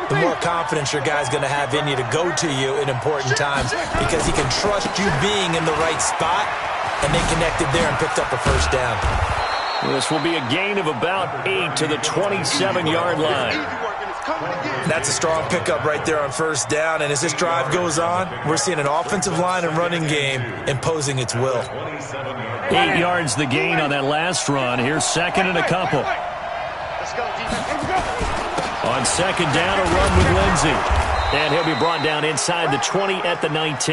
the more confidence your guy's going to have in you to go to you in important times because he can trust you being in the right spot, and they connected there and picked up a first down. This will be a gain of about 8 to the 27-yard line. That's a strong pickup right there on first down, and as this drive goes on, we're seeing an offensive line and running game imposing its will. 8 yards the gain on that last run. Here's second and a couple. On second down, a run with Lindsey. And he'll be brought down inside the 20 at the 19.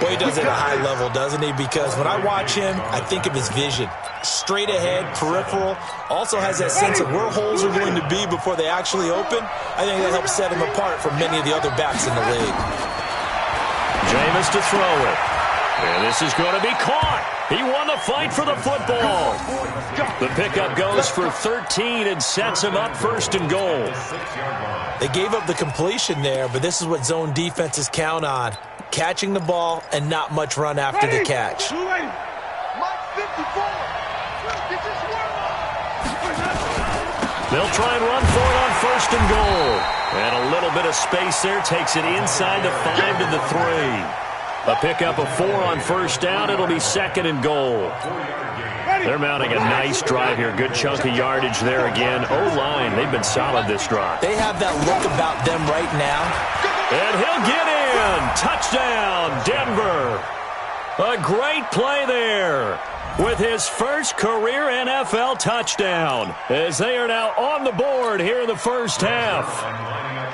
Well, he does it at a high level, doesn't he? Because when I watch him, I think of his vision. Straight ahead, peripheral. Also has that sense of where holes are going to be before they actually open. I think that helps set him apart from many of the other backs in the league. Jameis to throw it. And this is going to be caught. He won the fight for the football. The pickup goes for 13 and sets him up first and goal. They gave up the completion there, but this is what zone defenses count on. Catching the ball and not much run after the catch. They'll try and run for it on first and goal. And a little bit of space there takes it inside the 5 to the 3. A pickup of 4 on first down. It'll be second and goal. They're mounting a nice drive here. Good chunk of yardage there again. O-line, they've been solid this drive. They have that look about them right now. And he'll get in. Touchdown, Denver. A great play there with his first career NFL touchdown as they are now on the board here in the first half.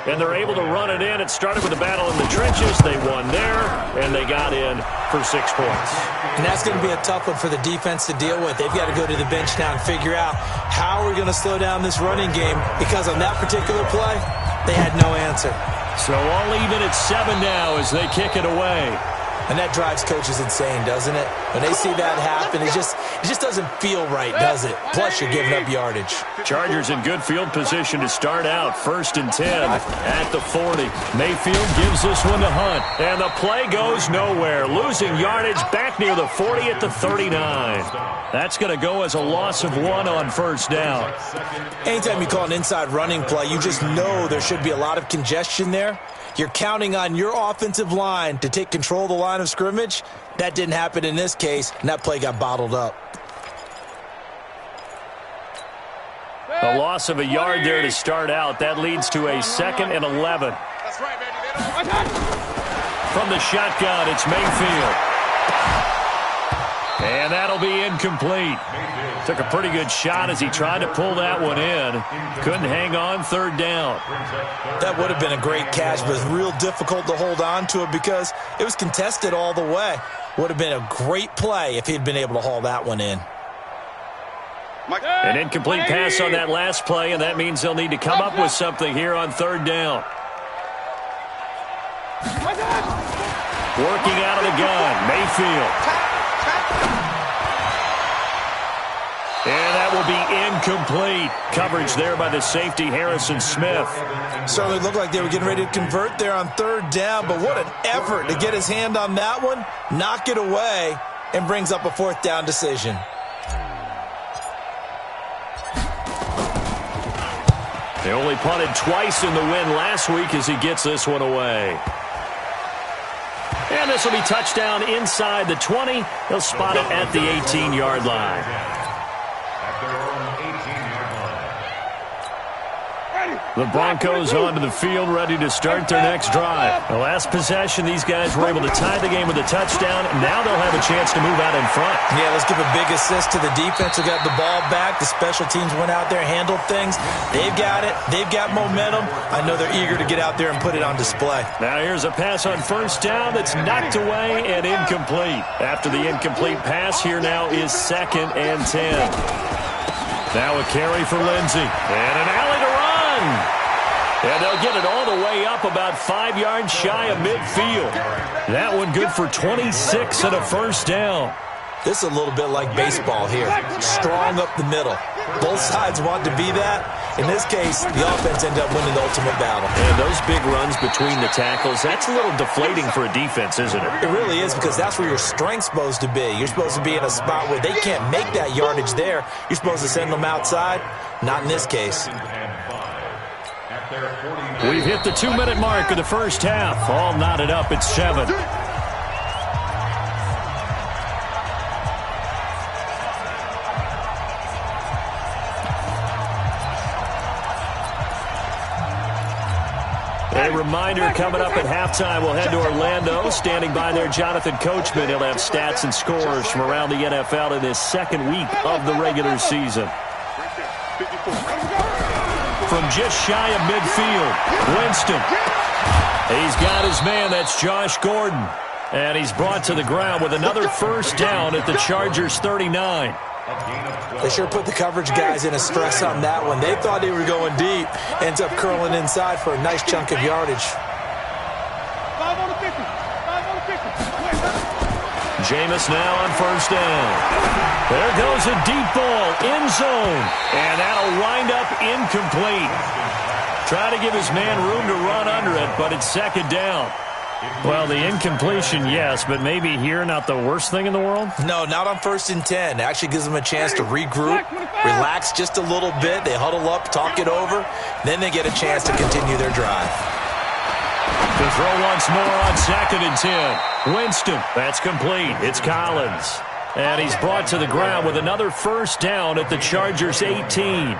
And they're able to run it in. It started with a battle in the trenches. They won there, and they got in for 6 points. And that's going to be a tough one for the defense to deal with. They've got to go to the bench now and figure out how we're going to slow down this running game, because on that particular play, they had no answer. So all even at 7 now as they kick it away. And that drives coaches insane, doesn't it? When they see that happen, it just doesn't feel right, does it? Plus, you're giving up yardage. Chargers in good field position to start out. First and 10 at the 40. Mayfield gives this one to Hunt. And the play goes nowhere. Losing yardage back near the 40 at the 39. That's going to go as a loss of 1 on first down. Anytime you call an inside running play, you just know there should be a lot of congestion there. You're counting on your offensive line to take control of the line of scrimmage. That didn't happen in this case, and that play got bottled up. A loss of a yard there to start out. That leads to a second and 11. From the shotgun, it's Mayfield. And that'll be incomplete. Took a pretty good shot as he tried to pull that one in. Couldn't hang on third down. That would have been a great catch, but it's real difficult to hold on to it because it was contested all the way. Would have been a great play if he'd been able to haul that one in. An incomplete pass on that last play, and that means they'll need to come up with something here on third down. Working out of the gun, Mayfield. And that will be incomplete. Coverage there by the safety, Harrison Smith. Certainly looked like they were getting ready to convert there on third down, but what an effort to get his hand on that one, knock it away, and brings up a fourth down decision. They only punted twice in the win last week as he gets this one away. And this will be touchdown inside the 20. They'll spot it at the 18-yard line. The Broncos onto the field, ready to start their next drive. The last possession, these guys were able to tie the game with a touchdown. Now they'll have a chance to move out in front. Yeah, let's give a big assist to the defense who got the ball back. The special teams went out there, handled things. They've got it. They've got momentum. I know they're eager to get out there and put it on display. Now here's a pass on first down that's knocked away and incomplete. After the incomplete pass, here now is second and 10. Now a carry for Lindsey. And an alley to run. And they'll get it all the way up about 5 yards shy of midfield. That one good for 26 and a first down. This is a little bit like baseball here. Strong up the middle. Both sides want to be that. In this case, the offense ended up winning the ultimate battle. And those big runs between the tackles, that's a little deflating for a defense, isn't it? It really is, because that's where your strength's supposed to be. You're supposed to be in a spot where they can't make that yardage there. You're supposed to send them outside. Not in this case. We've hit the 2-minute mark of the first half. All knotted up at 7. A reminder, coming up at halftime, we'll head to Orlando. Standing by there, Jonathan Coachman. He'll have stats and scores from around the NFL in this second week of the regular season. From just shy of midfield, Winston. He's got his man, that's Josh Gordon. And he's brought to the ground with another first down at the Chargers' 39. They sure put the coverage guys in a stress on that one. They thought they were going deep. Ends up curling inside for a nice chunk of yardage. Jameis now on first down. There goes a deep ball, end zone. And that'll wind up incomplete. Try to give his man room to run under it, but it's second down. Well, the incompletion, yes, but maybe here not the worst thing in the world? No, not on 1st and 10. It actually gives them a chance to regroup, relax just a little bit. They huddle up, talk it over. Then they get a chance to continue their drive. To throw once more on 2nd and 10. Winston, that's complete. It's Collins. And he's brought to the ground with another first down at the Chargers' 18.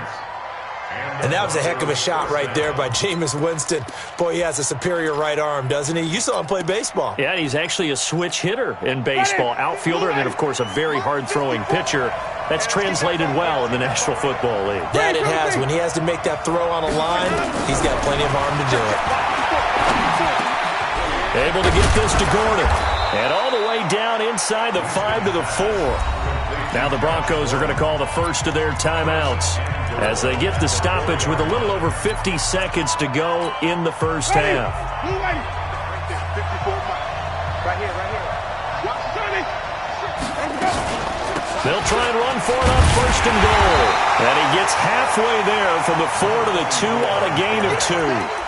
And that was a heck of a shot right there by Jameis Winston. Boy, he has a superior right arm, doesn't he? You saw him play baseball. Yeah, he's actually a switch hitter in baseball. Outfielder, and then, of course, a very hard-throwing pitcher. That's translated well in the National Football League. That it has. When he has to make that throw on a line, he's got plenty of arm to do it. Able to get this to Gordon. And all the way down inside the 5 to the 4. Now the Broncos are going to call the first of their timeouts as they get the stoppage with a little over 50 seconds to go in the first half. They'll try and run for it on 1st and goal. And he gets halfway there from the 4 to the 2 on a gain of 2.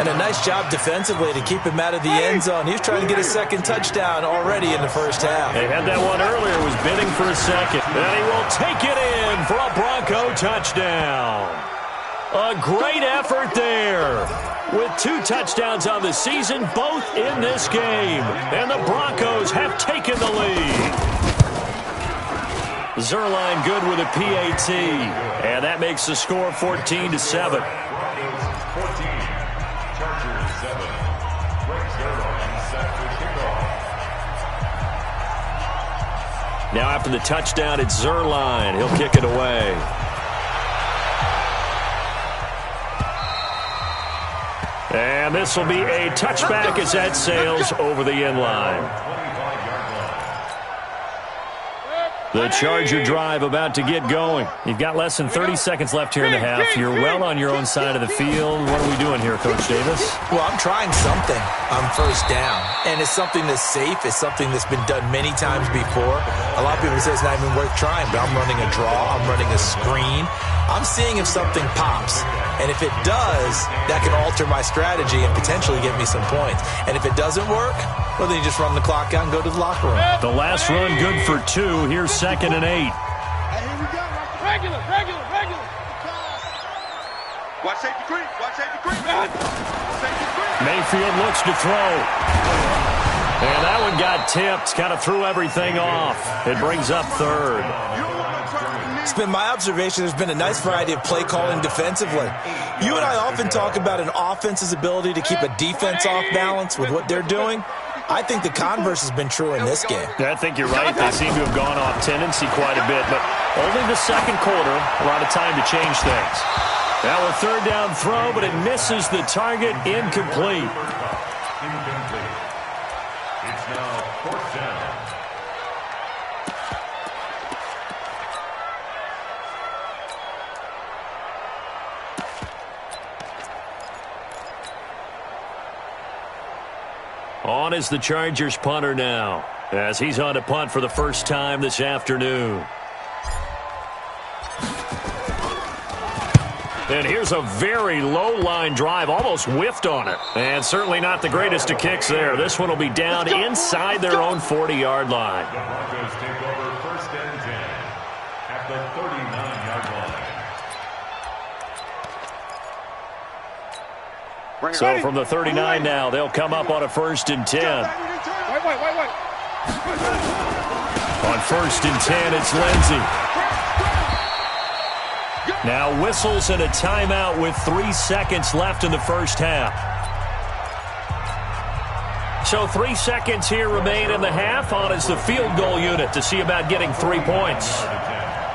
And a nice job defensively to keep him out of the end zone. He was trying to get a second touchdown already in the first half. They had that one earlier, was bidding for a second. And he will take it in for a Bronco touchdown. A great effort there. With 2 touchdowns on the season, both in this game. And the Broncos have taken the lead. Zerline good with a PAT. And that makes the score 14-7. Now after the touchdown, it's Zerline. He'll kick it away. And this will be a touchback as that sails over the end line. The Charger drive about to get going. You've got less than 30 seconds left here in the half. You're well on your own side of the field. What are we doing here, Coach Davis? Well, I'm trying something on first down. And it's something that's safe. It's something that's been done many times before. A lot of people say it's not even worth trying, but I'm running a draw. I'm running a screen. I'm seeing if something pops. And if it does, that can alter my strategy and potentially get me some points. And if it doesn't work, well, then you just run the clock out and go to the locker room. The last run good for 2. Here's 2nd and 8. Hey, here we go. Regular. Watch safety creep. Mayfield looks to throw. And that one got tipped. Kind of threw everything off. It brings up 3rd. It's been my observation there's been a nice variety of play calling defensively. You and I often talk about an offense's ability to keep a defense off balance with what they're doing. I think the converse has been true in this game. I think you're right. They seem to have gone off tendency quite a bit, but only the second quarter, a lot of time to change things. Now a 3rd down throw, but it misses the target, incomplete. It's now 4th down. On is the Chargers punter now, as he's on to punt for the first time this afternoon. And here's a very low-line drive, almost whiffed on it. And certainly not the greatest of kicks there. This one will be down inside their own 40-yard line. The Broncos take over 1st and 10 at the 39-yard line. So from the 39 now, they'll come up on a 1st and 10. On 1st and 10, it's Lindsey. Now whistles and a timeout with 3 seconds left in the first half. So 3 seconds here remain in the half on as the field goal unit to see about getting 3 points.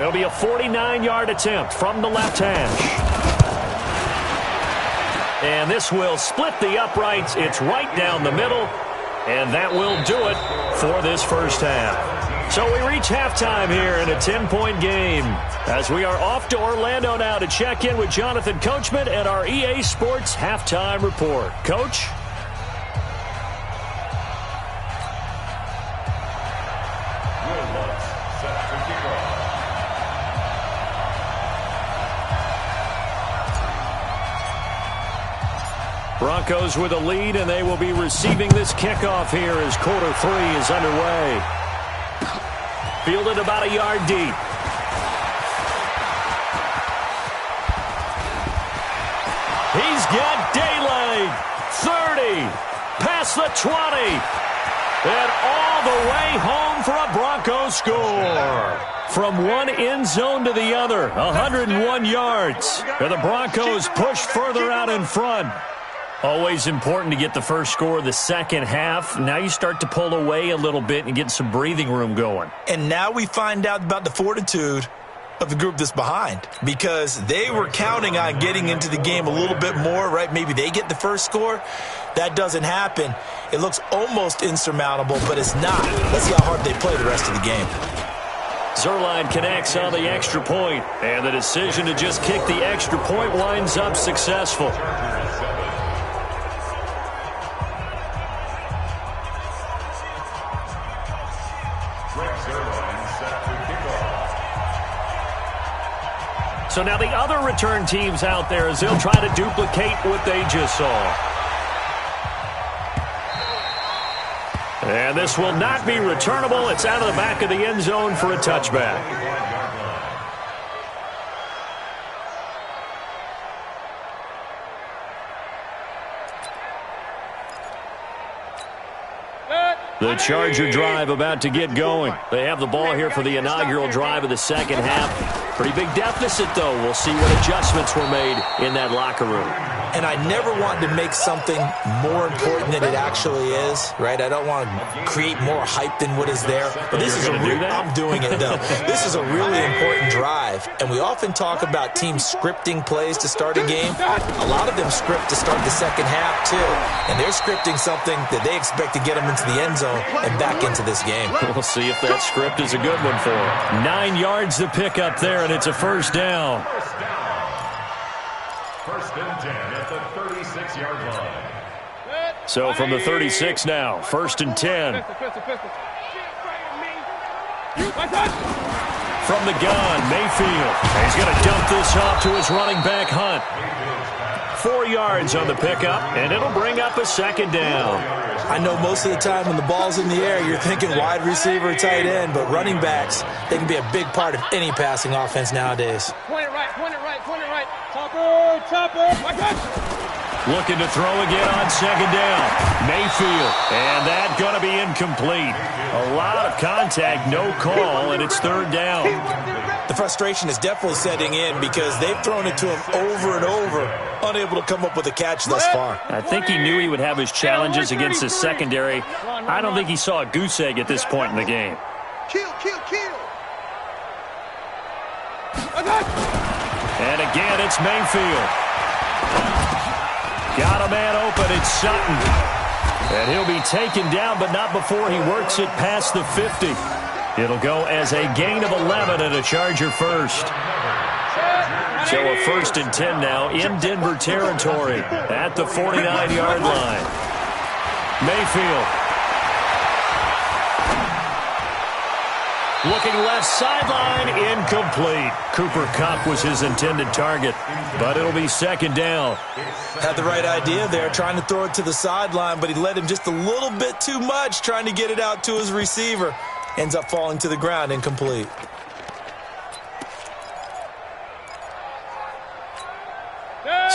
It'll be a 49-yard attempt from the left hash. And this will split the uprights. It's right down the middle. And that will do it for this first half. So we reach halftime here in a 10-point game as we are off to Orlando now to check in with Jonathan Coachman and our EA Sports halftime report. Coach? Broncos with a lead, and they will be receiving this kickoff here as quarter 3 is underway. Fielded about a yard deep. He's got daylight. 30. Past the 20. And all the way home for a Broncos score. From one end zone to the other, 101 yards. And the Broncos push further out in front. Always important to get the first score of the second half. Now you start to pull away a little bit and get some breathing room going. And now we find out about the fortitude of the group that's behind, because they were counting on getting into the game a little bit more, right? Maybe they get the first score. That doesn't happen. It looks almost insurmountable, but it's not. Let's see how hard they play the rest of the game. Zuerlein connects on the extra point, and the decision to just kick the extra point winds up successful. So now the other return teams out there as they'll try to duplicate what they just saw. And this will not be returnable. It's out of the back of the end zone for a touchback. The Charger drive about to get going. They have the ball here for the inaugural drive of the second half. Pretty big deficit, though. We'll see what adjustments were made in that locker room. And I never want to make something more important than it actually is, right? I don't want to create more hype than what is there. But this is I'm doing it, though. This is a really important drive. And we often talk about teams scripting plays to start a game. A lot of them script to start the second half, too. And they're scripting something that they expect to get them into the end zone and back into this game. We'll see if that script is a good one for them. 9 yards to pick up there, and it's a first down. First and 10 at the 36-yard line. So from the 36 now, 1st and 10. From the gun, Mayfield. He's going to dump this off to his running back, Hunt. 4 yards on the pickup, and it'll bring up a second down. I know most of the time when the ball's in the air, you're thinking wide receiver, tight end, but running backs, they can be a big part of any passing offense nowadays. Point it right, point it right, point it right. Chopper, Looking to throw again on second down. Mayfield, and that's going to be incomplete. A lot of contact, no call, and it's third down. The frustration is definitely setting in because they've thrown it to him over and over, unable to come up with a catch thus far. I think he knew he would have his challenges against his secondary. I don't think he saw a goose egg at this point in the game. Kill. And again, it's Mayfield. Got a man open, it's Sutton. And he'll be taken down, but not before he works it past the 50. It'll go as a gain of 11 and a Charger first. So a 1st and 10 now in Denver territory at the 49-yard line. Mayfield. Looking left sideline, incomplete. Cooper Kupp was his intended target, but it'll be second down. Had the right idea there, trying to throw it to the sideline, but he led him just a little bit too much, trying to get it out to his receiver. Ends up falling to the ground, incomplete.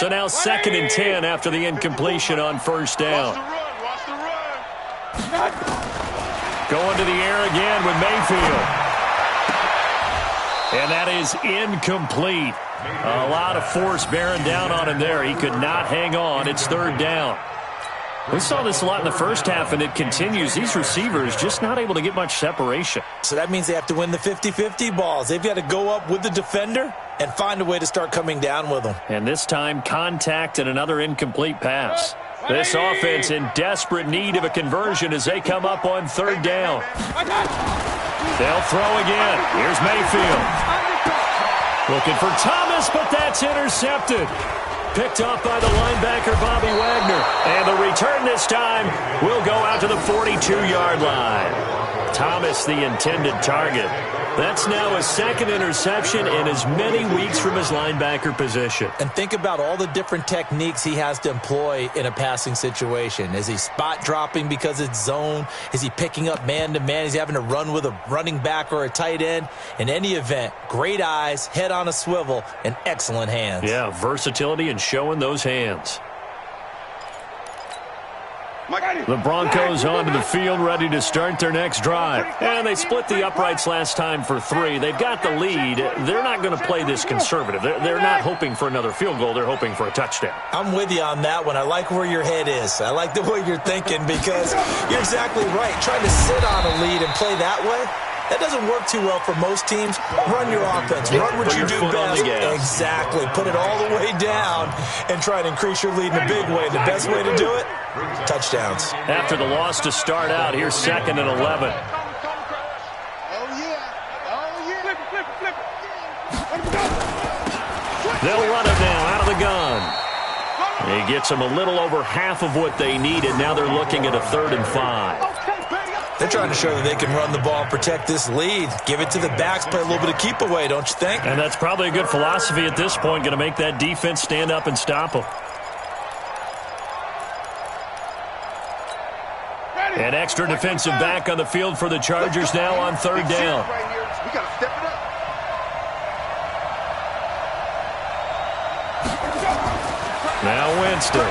So now 2nd and 10 after the incompletion on first down. Watch the run. Going to the air again with Mayfield. And that is incomplete. A lot of force bearing down on him there. He could not hang on. It's 3rd down. We saw this a lot in the first half, and it continues. These receivers just not able to get much separation. So that means they have to win the 50-50 balls. They've got to go up with the defender and find a way to start coming down with them. And this time, contact and another incomplete pass. This offense in desperate need of a conversion as they come up on 3rd down. They'll throw again. Here's Mayfield. Looking for Thomas, but that's intercepted. Picked off by the linebacker, Bobby Wagner. And the return this time will go out to the 42-yard line. Thomas, the intended target. That's now his 2nd interception in as many weeks from his linebacker position. And think about all the different techniques he has to employ in a passing situation. Is he spot dropping because it's zone? Is he picking up man-to-man? Is he having to run with a running back or a tight end? In any event, great eyes, head on a swivel, and excellent hands. Yeah, versatility and showing those hands. The Broncos onto the field, ready to start their next drive. And they split the uprights last time for 3. They've got the lead. They're not going to play this conservative. They're not hoping for another field goal. They're hoping for a touchdown. I'm with you on that one. I like where your head is. I like the way you're thinking because you're exactly right. Trying to sit on a lead and play that way, that doesn't work too well for most teams. Run your offense. Run what you do best. Exactly. Put it all the way down and try to increase your lead in a big way. The best way to do it, touchdowns. After the loss to start out, here's 2nd and 11. They'll run it now out of the gun. He gets them a little over half of what they needed. Now they're looking at a 3rd and 5. They're trying to show that they can run the ball, protect this lead. Give it to the backs, play a little bit of keep away, don't you think? And that's probably a good philosophy at this point, going to make that defense stand up and stop them. An extra defensive back on the field for the Chargers now on 3rd down. Now Winston.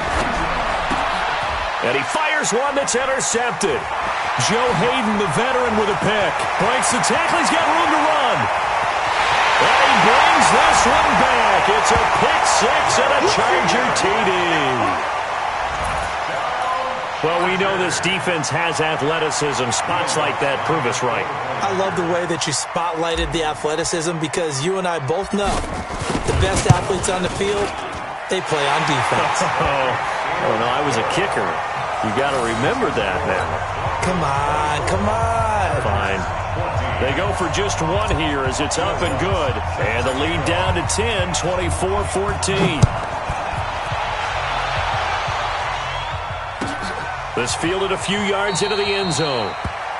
And he fires one that's intercepted. Joe Hayden, the veteran, with a pick. Breaks the tackle. He's got room to run. And he brings this one back. It's a pick 6 and a Charger TD. Well, we know this defense has athleticism. Spots like that prove us right. I love the way that you spotlighted the athleticism because you and I both know the best athletes on the field, they play on defense. Oh, no, I was a kicker. You got to remember that now. Come on, come on. Fine. They go for just one here as it's up and good. And the lead down to 10, 24-14. This fielded a few yards into the end zone.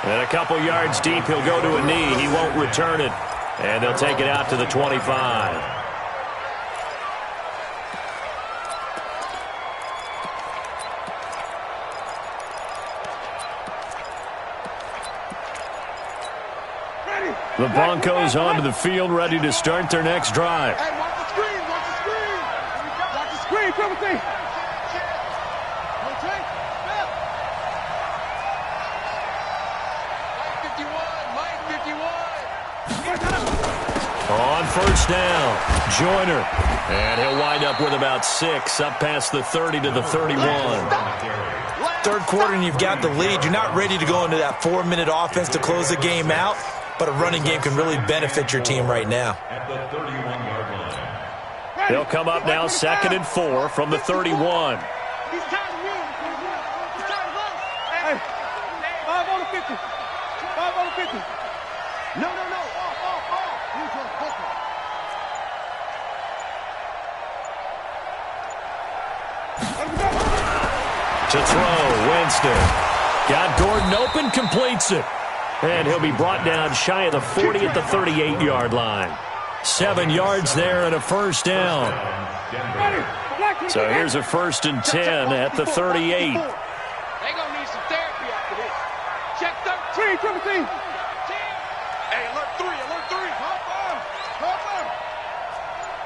And a couple yards deep, he'll go to a knee. He won't return it. And they'll take it out to the 25. The Broncos onto the field, ready to start their next drive. Hey, watch the screen, watch the screen. Watch the screen, Timothy. Okay, Mike 51. On first down, Joyner. And he'll wind up with about 6, up past the 30 to the 31. 3rd quarter and you've got the lead. You're not ready to go into that 4-minute offense to close the game out. But a running game can really benefit your team right now. At the 31-yard line. They'll come up now 2nd and 4 from the 31. He's tired of you. He's tired of us. Hey, 5 on the 50. 5 on the 50. No. He's on To throw, Winston. Got Gordon open, completes it. And he'll be brought down shy of the 40 at the 38-yard line. 7 yards there and a first down. So here's a 1st and 10 at the 38. They're going to need some therapy after this. Check 13, Timothy. Hey, alert 3. Hop on.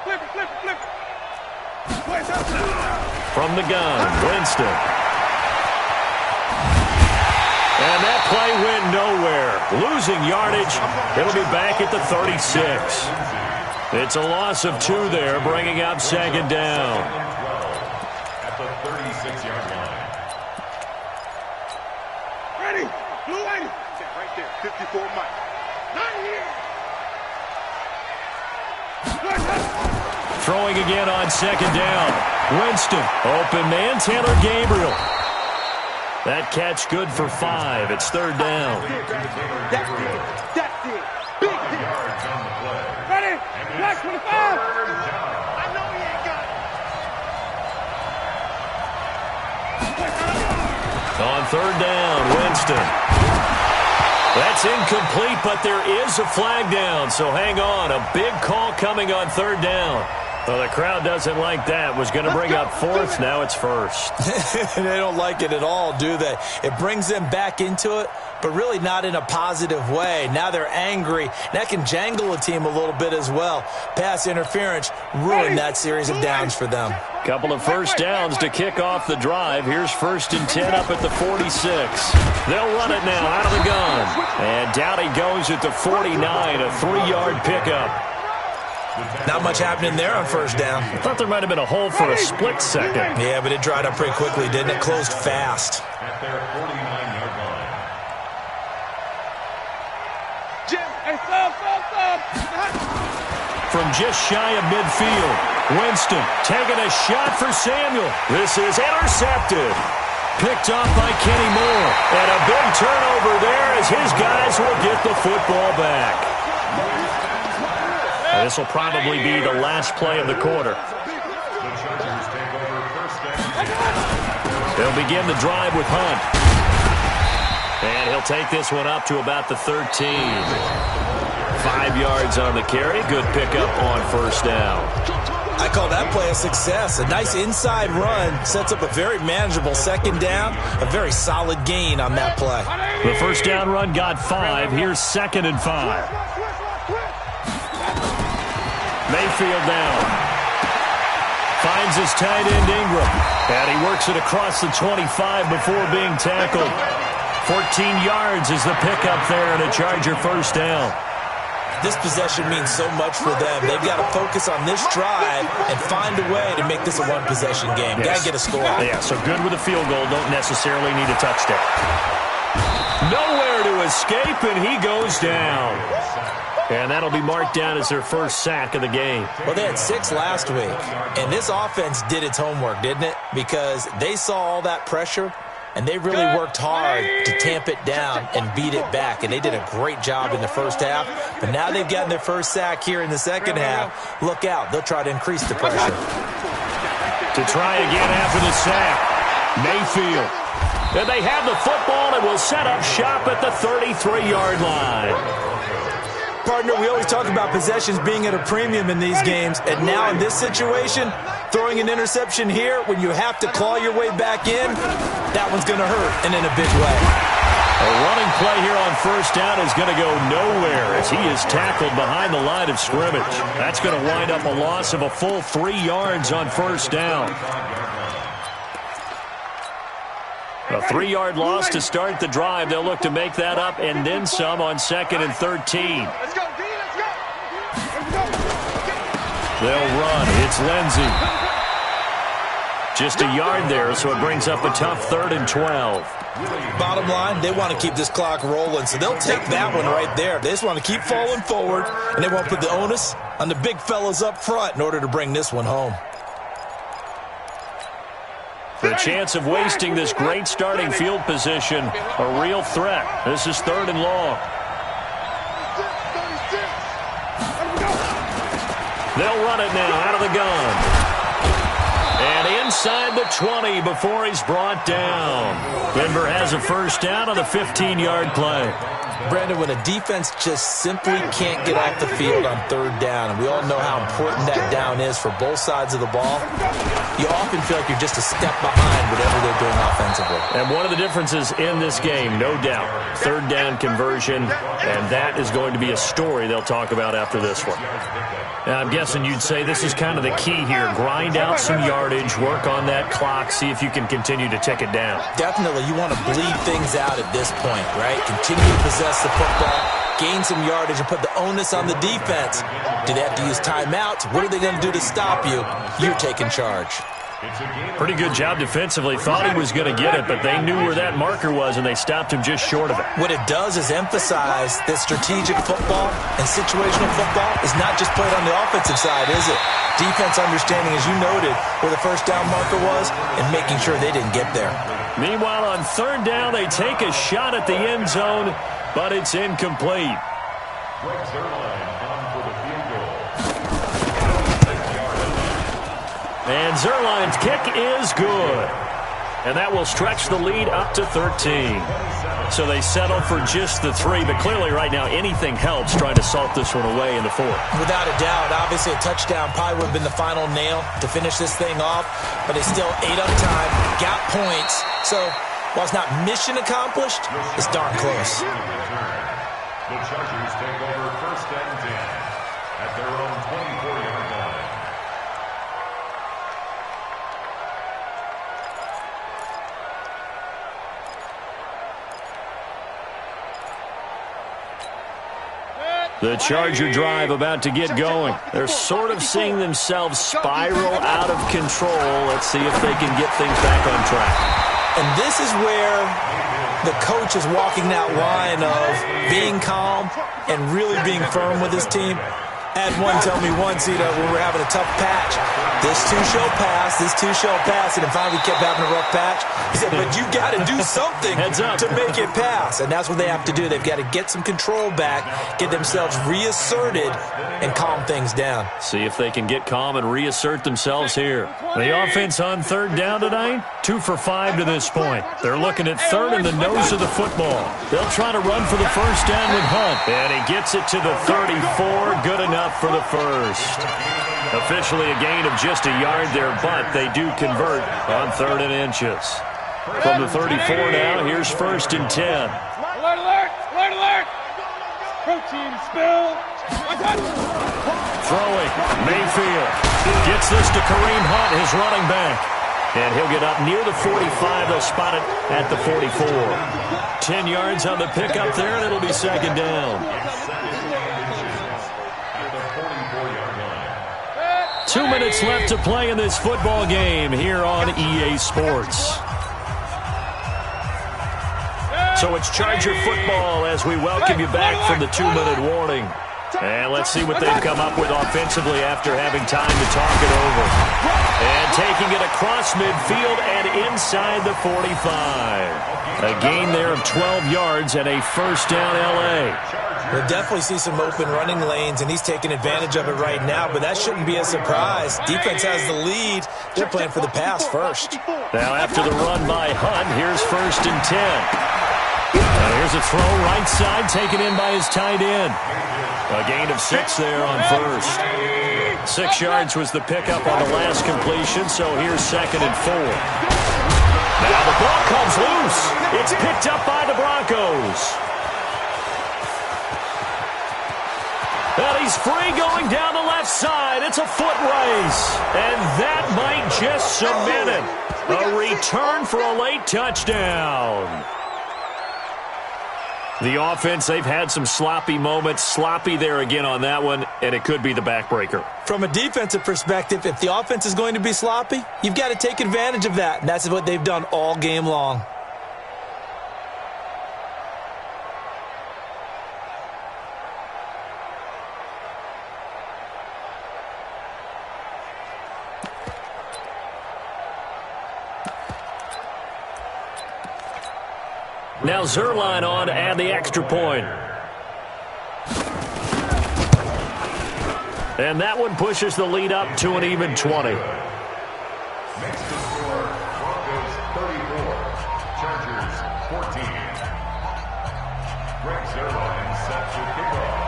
Flip it. From the gun, Winston. And that play went nowhere. Losing yardage. It'll be back at the 36. It's a loss of 2 there, bringing up second down. At the 36-yard line. Ready? Blue 80. Right there. 54 Mike. Not here. Throwing again on second down. Winston. Open man. Taylor Gabriel. That catch good for 5. It's third down. That's it. That's it. Big hit. Ready? Black 25. I know he ain't got it. On third down, Winston. That's incomplete, but there is a flag down, so hang on. A big call coming on third down. Well, the crowd doesn't like that. Was going to bring up fourth. Now it's first. They don't like it at all, do they? It brings them back into it, but really not in a positive way. Now they're angry. That can jangle a team a little bit as well. Pass interference ruined that series of downs for them. Couple of first downs to kick off the drive. Here's 1st and 10 up at the 46. They'll run it now out of the gun. And down he goes at the 49, a 3-yard pickup. Not much happening there on first down. I thought there might have been a hole for a split second. Yeah, but it dried up pretty quickly, didn't it? Closed fast. At their 49-yard line. Jim, hey, stop. From just shy of midfield, Winston taking a shot for Samuel. This is intercepted. Picked off by Kenny Moore. And a big turnover there as his guys will get the football back. This will probably be the last play of the quarter. They'll begin the drive with Hunt. And he'll take this one up to about the 13. 5 yards on the carry. Good pickup on first down. I call that play a success. A nice inside run sets up a very manageable second down. A very solid gain on that play. The first down run got 5. Here's 2nd and 5. Mayfield down. Finds his tight end Ingram. And he works it across the 25 before being tackled. 14 yards is the pickup there and a Charger first down. This possession means so much for them. They've got to focus on this drive and find a way to make this a one-possession game. Yes. Got to get a score. Yeah, so good with a field goal. Don't necessarily need a touchdown. Nowhere to escape, and he goes down. And that'll be marked down as their first sack of the game. Well, they had 6 last week, and this offense did its homework, didn't it? Because they saw all that pressure, and they really worked hard to tamp it down and beat it back. And they did a great job in the first half. But now they've gotten their first sack here in the second half. Look out. They'll try to increase the pressure. To try again after the sack, Mayfield. And they have the football and will set up shop at the 33-yard line. Partner, we always talk about possessions being at a premium in these games, and now in this situation, throwing an interception here when you have to claw your way back in, that one's going to hurt, and in a big way. A running play here on first down is going to go nowhere as he is tackled behind the line of scrimmage. That's going to wind up a loss of a full 3 yards on first down. A 3-yard loss to start the drive. They'll look to make that up and then some on 2nd and 13. Let's go, D. Let's go. They'll run. It's Lindsey. Just a yard there, so it brings up a tough 3rd and 12. Bottom line, they want to keep this clock rolling, so they'll take that one right there. They just want to keep falling forward, and they want to put the onus on the big fellas up front in order to bring this one home. The chance of wasting this great starting field position, a real threat. This is 3rd and long. They'll run it now out of the gun. And inside the 20 before he's brought down. Denver has a first down on the 15-yard play. Brandon, when a defense just simply can't get off the field on third down, and we all know how important that down is for both sides of the ball, you often feel like you're just a step behind whatever they're doing offensively. And one of the differences in this game, no doubt, third down conversion, and that is going to be a story they'll talk about after this one. Now, I'm guessing you'd say this is kind of the key here. Grind out some yardage, work on that clock, see if you can continue to tick it down. Definitely, you want to bleed things out at this point, right? Continue to possess the football, gain some yardage, and put the onus on the defense. Do they have to use timeouts? What are they going to do to stop you? You're taking charge. Pretty good job defensively. Thought he was going to get it, but they knew where that marker was, and they stopped him just short of it. What it does is emphasize that strategic football and situational football is not just played on the offensive side, is it? Defense understanding, as you noted, where the first down marker was and making sure they didn't get there. Meanwhile, on third down, they take a shot at the end zone, but it's incomplete. And Zerline's kick is good. And that will stretch the lead up to 13. So they settle for just the 3, but clearly right now anything helps trying to salt this one away in the 4th. Without a doubt, obviously a touchdown probably would have been the final nail to finish this thing off, but they still ate up time, got points. So while it's not mission accomplished, it's darn close. The Chargers take over 1st and 10 at their own 24-yard line. The Charger drive about to get going. They're sort of seeing themselves spiral out of control. Let's see if they can get things back on track. And this is where the coach is walking that line of being calm and really being firm with his team. I had one tell me once, when we were having a tough patch, this too shall pass, this too shall pass, and then finally we kept having a rough patch. He said, but you got to do something to make it pass, and that's what they have to do. They've got to get some control back, get themselves reasserted, and calm things down. See if they can get calm and reassert themselves here. The offense on third down tonight, 2 for 5 to this point. They're looking at third in the nose of the football. They'll try to run for the first down with Hunt, and he gets it to the 34, good enough for the first. Officially a gain of just a yard there, but they do convert on 3rd and inches. From the 34 now, here's 1st and 10. Alert, alert, alert, alert. Protein spill. Throwing, Mayfield gets this to Kareem Hunt, his running back. And he'll get up near the 45. They'll spot it at the 44. 10 yards on the pickup there, and it'll be 2nd down. 2 minutes left to play in this football game here on EA Sports. So it's Charger football as we welcome you back from the 2-minute warning. And let's see what they've come up with offensively after having time to talk it over. And taking it across midfield and inside the 45. A gain there of 12 yards and a first down L.A. We'll definitely see some open running lanes, and he's taking advantage of it right now, but that shouldn't be a surprise. Defense has the lead. They're playing for the pass first. Now after the run by Hunt, here's 1st and 10. Now here's a throw right side taken in by his tight end. A gain of 6 there on 1st. 6 yards was the pickup on the last completion, so here's 2nd and 4. Now the ball comes loose. It's picked up by the Broncos. And he's free going down the left side. It's a foot race. And that might just cement it. A return for a late touchdown. The offense, they've had some sloppy moments. Sloppy there again on that one, and it could be the backbreaker. From a defensive perspective, if the offense is going to be sloppy, you've got to take advantage of that. And that's what they've done all game long. Now Zerline on to add the extra point. And that one pushes the lead up to an even 20. Next to score, Broncos 34, Chargers 14.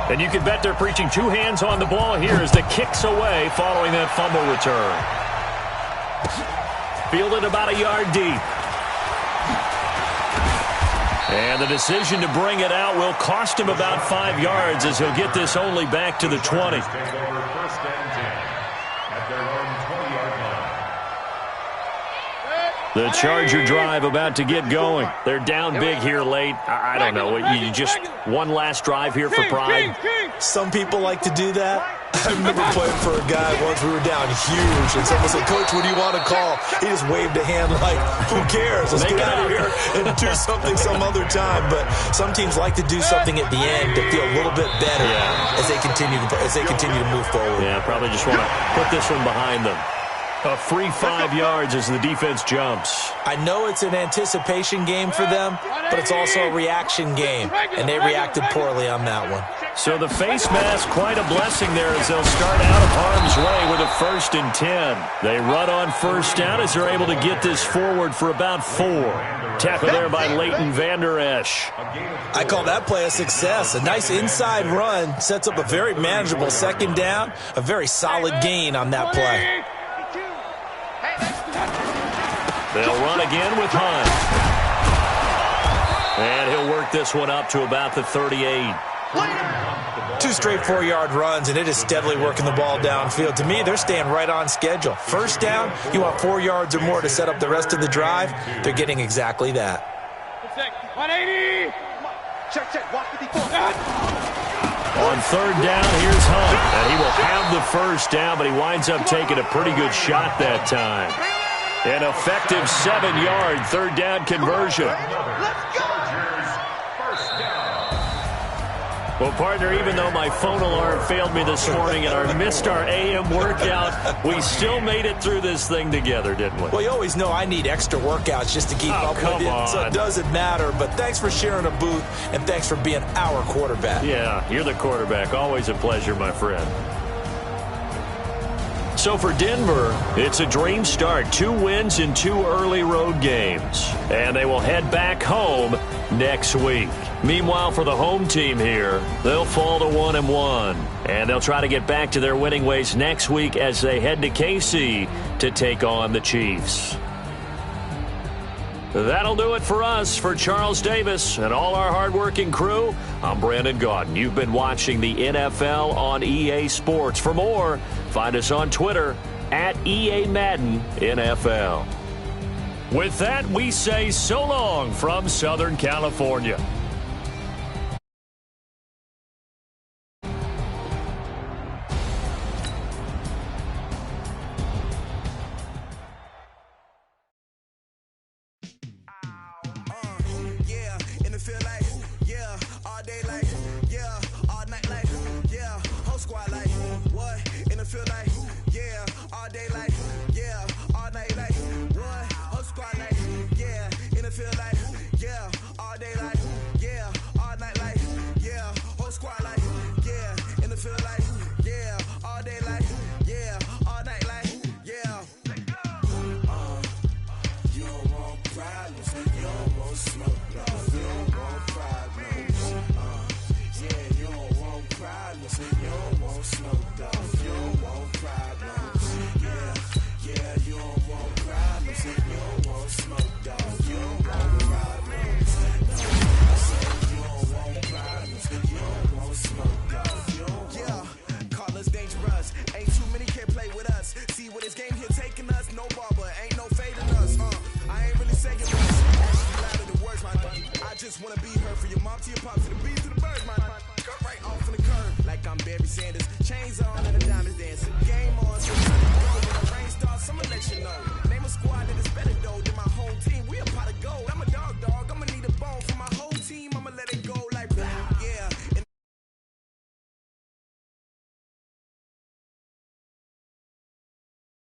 And you can bet they're preaching two hands on the ball here as the kick's away following that fumble return. Fielded about a yard deep. And the decision to bring it out will cost him about 5 yards as he'll get this only back to the 20. The Charger drive about to get going. They're down big here late. I don't know. You just one last drive here for pride. Some people like to do that. I remember playing for a guy once. We were down huge, and someone said, "Coach, what do you want to call?" He just waved a hand like, "Who cares? Let's get out of here and do something some other time." But some teams like to do something at the end to feel a little bit better as they continue to move forward. Yeah, probably just want to put this one behind them. A free 5 yards as the defense jumps. I know it's an anticipation game for them, but it's also a reaction game, and they reacted poorly on that one. So the face mask, quite a blessing there as they'll start out of harm's way with a 1st and 10. They run on first down as they're able to get this forward for about 4. Tackle there by Leighton Vander Esch. I call that play a success. A nice inside run sets up a very manageable 2nd down, a very solid gain on that play. They'll run again with Hunt. And he'll work this one up to about the 38. 2 straight 4-yard runs, and it is steadily working the ball downfield. To me, they're staying right on schedule. First down, you want 4 yards or more to set up the rest of the drive. They're getting exactly that. 180. Check. 154. On 3rd down, here's Hunt. And he will have the 1st down, but he winds up taking a pretty good shot that time. An effective 7-yard 3rd down conversion. Well, partner, even though my phone alarm failed me this morning and I missed our AM workout, we still made it through this thing together, didn't we? Well, you always know I need extra workouts just to keep up with you, so it doesn't matter. But thanks for sharing a booth, and thanks for being our quarterback. Yeah, you're the quarterback. Always a pleasure, my friend. So for Denver, it's a dream start. 2 wins in 2 early road games. And they will head back home next week. Meanwhile, for the home team here, they'll fall to 1-1. And they'll try to get back to their winning ways next week as they head to KC to take on the Chiefs. That'll do it for us. For Charles Davis and all our hardworking crew, I'm Brandon Gaudin. You've been watching the NFL on EA Sports. For more, find us on Twitter at EA Madden NFL. With that, we say so long from Southern California. Name a squad that is better though.